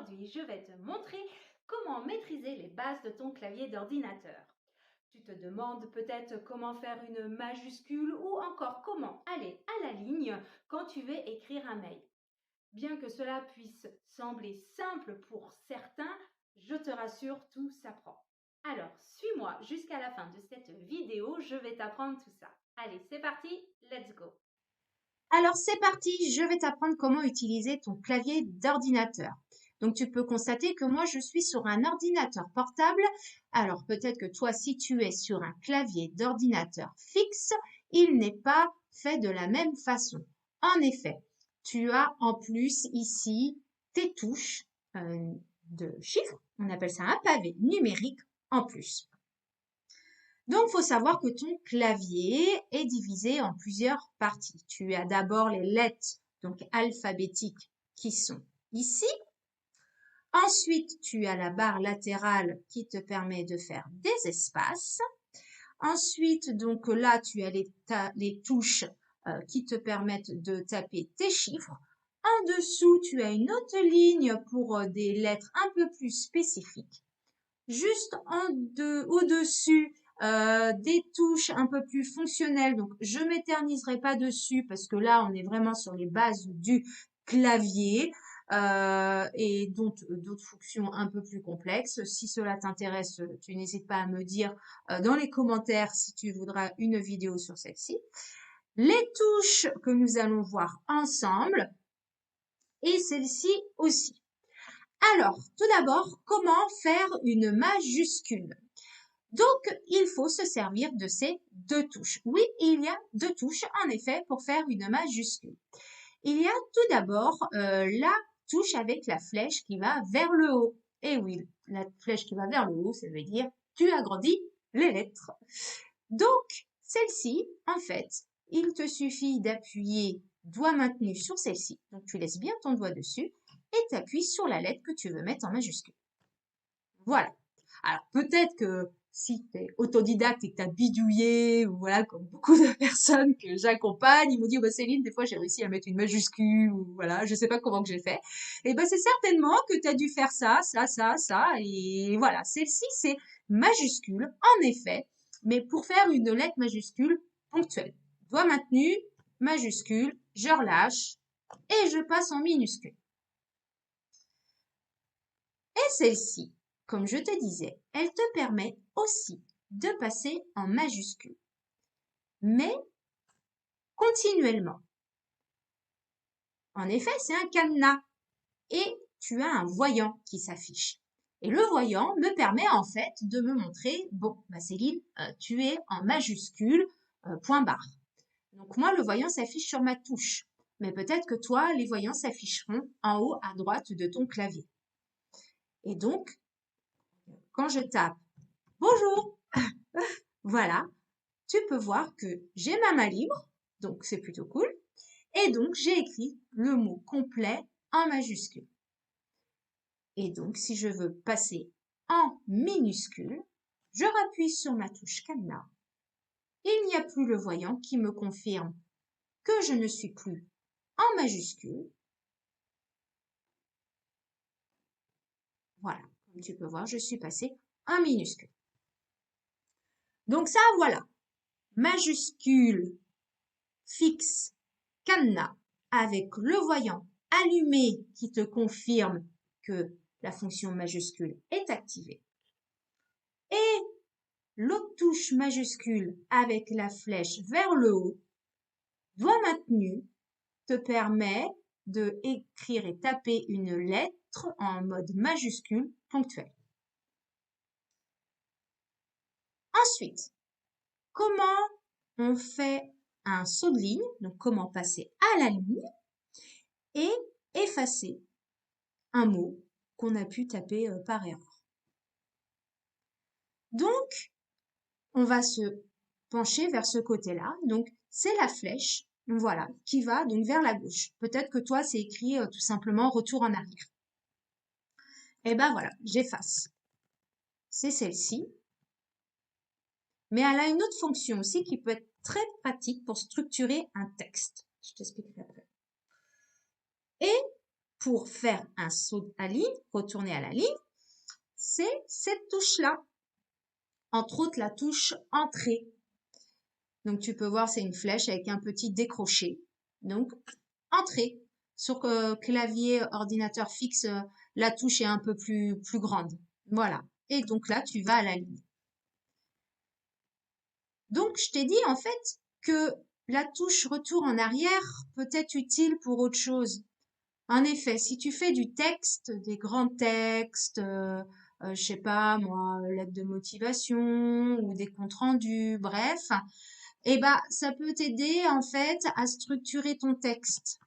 Aujourd'hui, je vais te montrer comment maîtriser les bases de ton clavier d'ordinateur. Tu te demandes peut-être comment faire une majuscule ou encore comment aller à la ligne quand tu veux écrire un mail. Bien que cela puisse sembler simple pour certains, je te rassure, tout s'apprend. Alors, suis-moi jusqu'à la fin de cette vidéo, je vais t'apprendre tout ça. Allez, c'est parti, let's go! Alors c'est parti, je vais t'apprendre comment utiliser ton clavier d'ordinateur. Donc tu peux constater que moi je suis sur un ordinateur portable. Alors peut-être que toi si tu es sur un clavier d'ordinateur fixe, il n'est pas fait de la même façon. En effet, tu as en plus ici tes touches de chiffres, on appelle ça un pavé numérique en plus. Donc, il faut savoir que ton clavier est divisé en plusieurs parties. Tu as d'abord les lettres, donc alphabétiques, qui sont ici. Ensuite, tu as la barre latérale qui te permet de faire des espaces. Ensuite, donc là, tu as les touches qui te permettent de taper tes chiffres. En dessous, tu as une autre ligne pour des lettres un peu plus spécifiques. Juste au-dessus, des touches un peu plus fonctionnelles. Donc, je m'éterniserai pas dessus parce que là, on est vraiment sur les bases du clavier et d'autres fonctions un peu plus complexes. Si cela t'intéresse, tu n'hésites pas à me dire dans les commentaires si tu voudras une vidéo sur celle-ci. Les touches que nous allons voir ensemble et celle-ci aussi. Alors, tout d'abord, comment faire une majuscule? Donc, il faut se servir de ces deux touches. Oui, il y a deux touches, en effet, pour faire une majuscule. Il y a tout d'abord la touche avec la flèche qui va vers le haut. Et oui, la flèche qui va vers le haut, ça veut dire tu agrandis les lettres. Donc, celle-ci, en fait, il te suffit d'appuyer doigt maintenu sur celle-ci. Donc, tu laisses bien ton doigt dessus et tu appuies sur la lettre que tu veux mettre en majuscule. Voilà. Alors, peut-être que si tu es autodidacte et que tu as bidouillé, ou voilà, comme beaucoup de personnes que j'accompagne, ils m'ont dit, oh, bah, Céline, des fois, j'ai réussi à mettre une majuscule, ou voilà, je sais pas comment que j'ai fait. Et ben, c'est certainement que tu as dû faire ça, et voilà. Celle-ci, c'est majuscule, en effet, mais pour faire une lettre majuscule ponctuelle. Doigt maintenu, majuscule, je relâche, et je passe en minuscule. Et celle-ci, comme je te disais, elle te permet aussi de passer en majuscule, mais continuellement. En effet, c'est un cadenas et tu as un voyant qui s'affiche. Et le voyant me permet en fait de me montrer, bon, bah Céline, tu es en majuscule, point barre. Donc moi, le voyant s'affiche sur ma touche. Mais peut-être que toi, les voyants s'afficheront en haut à droite de ton clavier. Et donc, quand je tape bonjour, voilà, tu peux voir que j'ai ma main libre, donc c'est plutôt cool. Et donc, j'ai écrit le mot complet en majuscule. Et donc, si je veux passer en minuscule, je rappuie sur ma touche cadenas. Il n'y a plus le voyant qui me confirme que je ne suis plus en majuscule. Voilà, comme tu peux voir, je suis passée en minuscule. Donc ça, voilà, majuscule, fixe, cadenas, avec le voyant allumé qui te confirme que la fonction majuscule est activée. Et l'autre touche majuscule avec la flèche vers le haut, doigt maintenu, te permet de écrire et taper une lettre en mode majuscule ponctuel. Ensuite, comment on fait un saut de ligne, donc comment passer à la ligne et effacer un mot qu'on a pu taper par erreur. Donc, on va se pencher vers ce côté-là. Donc, c'est la flèche, voilà, qui va donc vers la gauche. Peut-être que toi, c'est écrit tout simplement retour en arrière. Et ben voilà, j'efface. C'est celle-ci. Mais elle a une autre fonction aussi qui peut être très pratique pour structurer un texte. Je t'expliquerai après. Et pour faire un saut à ligne, retourner à la ligne, c'est cette touche-là. Entre autres, la touche Entrée. Donc, tu peux voir, c'est une flèche avec un petit décroché. Donc, Entrée. Sur clavier ordinateur fixe, la touche est un peu plus grande. Voilà. Et donc là, tu vas à la ligne. Donc, je t'ai dit en fait que la touche retour en arrière peut être utile pour autre chose. En effet, si tu fais du texte, des grands textes, je sais pas moi, lettres de motivation ou des comptes rendus, bref, eh ben ça peut t'aider en fait à structurer ton texte.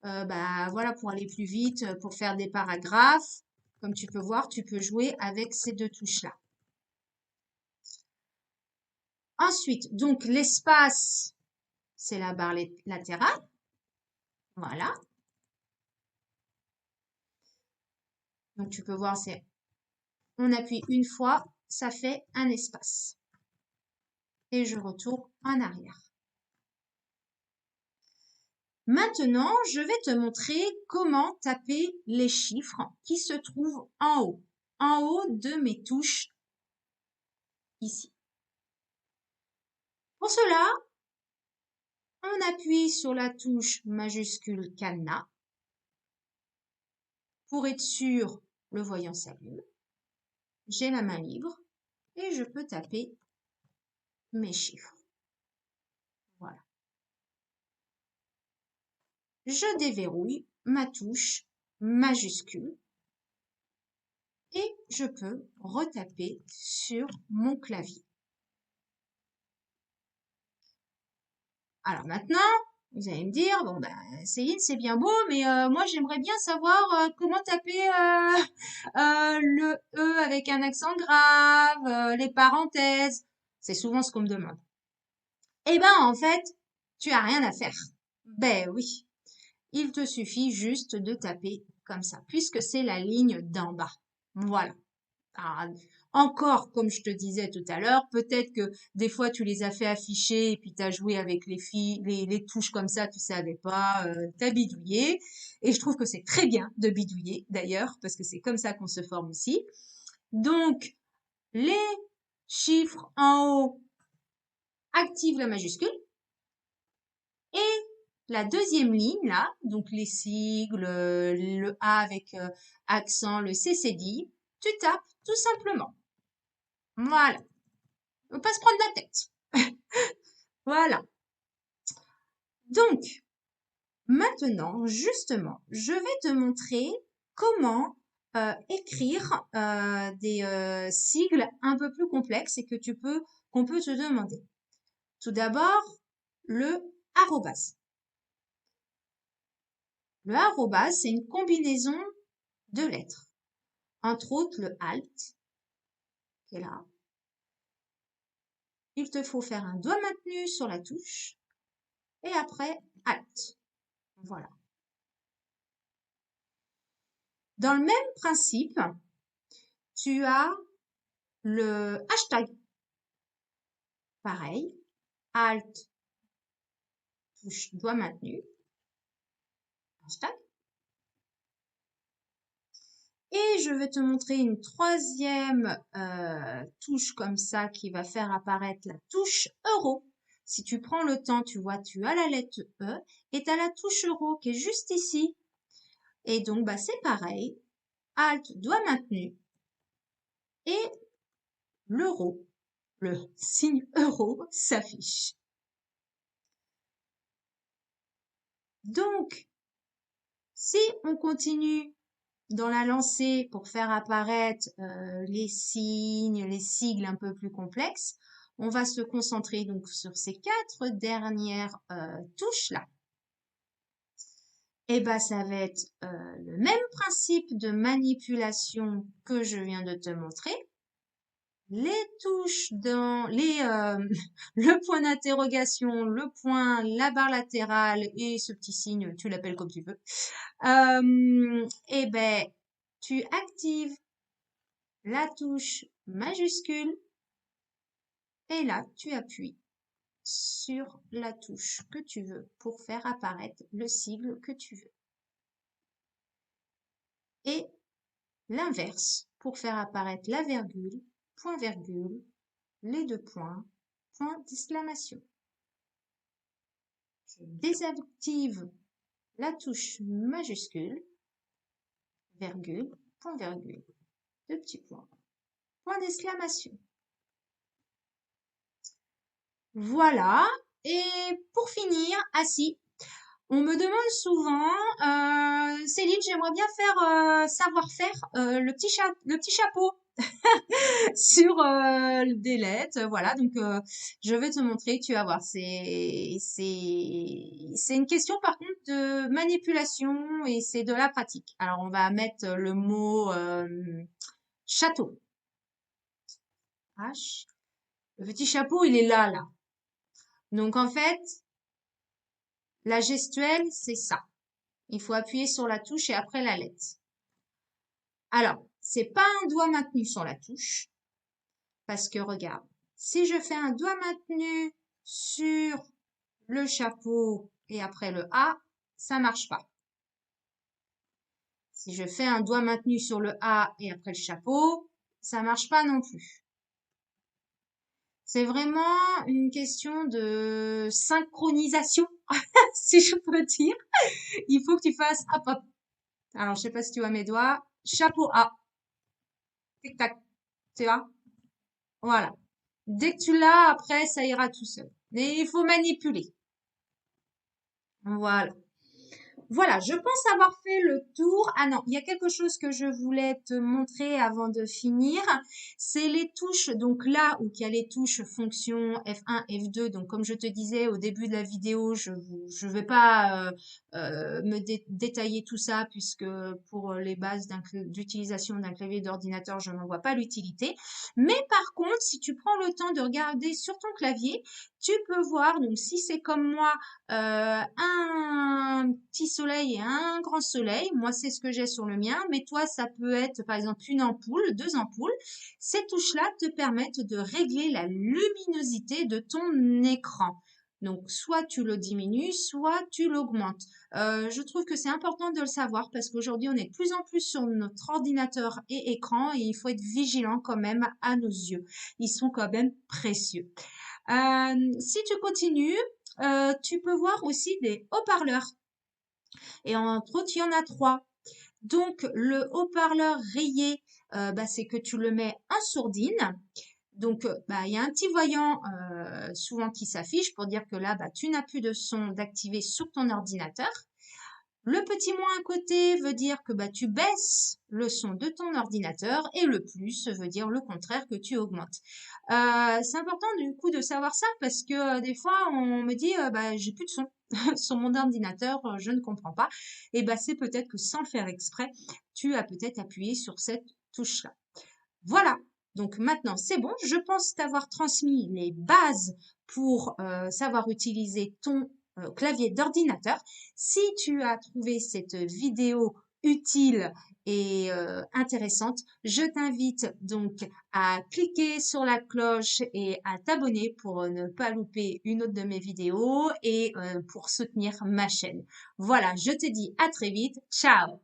Voilà, pour aller plus vite, pour faire des paragraphes. Comme tu peux voir, tu peux jouer avec ces deux touches-là. Ensuite, donc l'espace, c'est la barre latérale. Voilà. Donc tu peux voir, on appuie une fois, ça fait un espace. Et je retourne en arrière. Maintenant, je vais te montrer comment taper les chiffres qui se trouvent en haut de mes touches ici. Pour cela, on appuie sur la touche majuscule cadenas. Pour être sûr, le voyant s'allume. J'ai la main libre et je peux taper mes chiffres. Voilà. Je déverrouille ma touche majuscule et je peux retaper sur mon clavier. Alors maintenant, vous allez me dire, bon Céline, c'est bien beau, mais moi j'aimerais bien savoir comment taper le E avec un accent grave, les parenthèses. C'est souvent ce qu'on me demande. Eh ben en fait, tu as rien à faire. Ben oui, il te suffit juste de taper comme ça, puisque c'est la ligne d'en bas. Voilà. Alors, encore, comme je te disais tout à l'heure, peut-être que des fois tu les as fait afficher et puis tu as joué avec les touches comme ça, tu savais pas, t'as bidouillé. Et je trouve que c'est très bien de bidouiller d'ailleurs, parce que c'est comme ça qu'on se forme aussi. Donc, les chiffres en haut activent la majuscule et la deuxième ligne là, donc les sigles, le A avec accent, le C c'est dit, tu tapes tout simplement. Voilà. On va pas se prendre la tête. Voilà. Donc, maintenant, justement, je vais te montrer comment écrire des sigles un peu plus complexes et qu'on peut te demander. Tout d'abord, le arrobase. Le arrobase, c'est une combinaison de lettres. Entre autres, le alt, qui est là. Il te faut faire un doigt maintenu sur la touche et après alt. Voilà. Dans le même principe, tu as le hashtag. Pareil, alt, touche doigt maintenu, hashtag. Et je vais te montrer une troisième touche comme ça qui va faire apparaître la touche euro. Si tu prends le temps, tu vois, tu as la lettre E et tu as la touche euro qui est juste ici. Et donc, c'est pareil. Alt, doigt maintenu. Et l'euro, le signe euro s'affiche. Donc, si on continue dans la lancée pour faire apparaître les signes, les sigles un peu plus complexes, on va se concentrer donc sur ces 4 dernières touches là. Et ça va être le même principe de manipulation que je viens de te montrer. Les touches dans le point d'interrogation, le point, la barre latérale et ce petit signe, tu l'appelles comme tu veux. Tu actives la touche majuscule et là, tu appuies sur la touche que tu veux pour faire apparaître le sigle que tu veux. et l'inverse pour faire apparaître la virgule, point virgule, les deux points, point d'exclamation. Je désactive la touche majuscule, virgule, point virgule, deux petits points, point d'exclamation. Voilà. Et pour finir, on me demande souvent, Céline, j'aimerais bien faire savoir faire le petit chapeau sur des lettres. Voilà, donc je vais te montrer, tu vas voir. C'est une question par contre de manipulation et c'est de la pratique. Alors on va mettre le mot château. H. Le petit chapeau, il est là, là. Donc en fait, la gestuelle, c'est ça. Il faut appuyer sur la touche et après la lettre. Alors, c'est pas un doigt maintenu sur la touche. Parce que regarde, si je fais un doigt maintenu sur le chapeau et après le A, ça marche pas. Si je fais un doigt maintenu sur le A et après le chapeau, ça marche pas non plus. C'est vraiment une question de synchronisation, si je peux dire. Il faut que tu fasses hop hop. Alors, je sais pas si tu vois mes doigts. Chapeau A. Tic tac. Tu vois? Voilà. Dès que tu l'as, après, ça ira tout seul. Mais il faut manipuler. Voilà. Voilà, je pense avoir fait le tour. Ah non, il y a quelque chose que je voulais te montrer avant de finir. C'est les touches. Donc là où il y a les touches fonction F1, F2. Donc comme je te disais au début de la vidéo, je vais pas me détailler tout ça puisque pour les bases d'utilisation d'un clavier d'ordinateur, je n'en vois pas l'utilité. Mais par contre, si tu prends le temps de regarder sur ton clavier, tu peux voir, donc si c'est comme moi, un petit soleil et un grand soleil. Moi, c'est ce que j'ai sur le mien, mais toi, ça peut être par exemple une ampoule, deux ampoules. Ces touches-là te permettent de régler la luminosité de ton écran. Donc, soit tu le diminues, soit tu l'augmentes. Je trouve que c'est important de le savoir parce qu'aujourd'hui, on est de plus en plus sur notre ordinateur et écran et il faut être vigilant quand même à nos yeux. Ils sont quand même précieux. Si tu continues, tu peux voir aussi des haut-parleurs. Et entre autres, il y en a 3. Donc, le haut-parleur rayé, c'est que tu le mets en sourdine. Donc, il y a un petit voyant souvent qui s'affiche pour dire que là, tu n'as plus de son d'activer sur ton ordinateur. Le petit moins à côté veut dire que tu baisses le son de ton ordinateur et le plus veut dire le contraire que tu augmentes. C'est important du coup de savoir ça parce que des fois on me dit j'ai plus de son sur mon ordinateur, je ne comprends pas. Et c'est peut-être que sans le faire exprès, tu as peut-être appuyé sur cette touche-là. Voilà. Donc maintenant c'est bon, je pense t'avoir transmis les bases pour savoir utiliser ton clavier d'ordinateur. Si tu as trouvé cette vidéo utile et intéressante, je t'invite donc à cliquer sur la cloche et à t'abonner pour ne pas louper une autre de mes vidéos et pour soutenir ma chaîne. Voilà, je te dis à très vite. Ciao!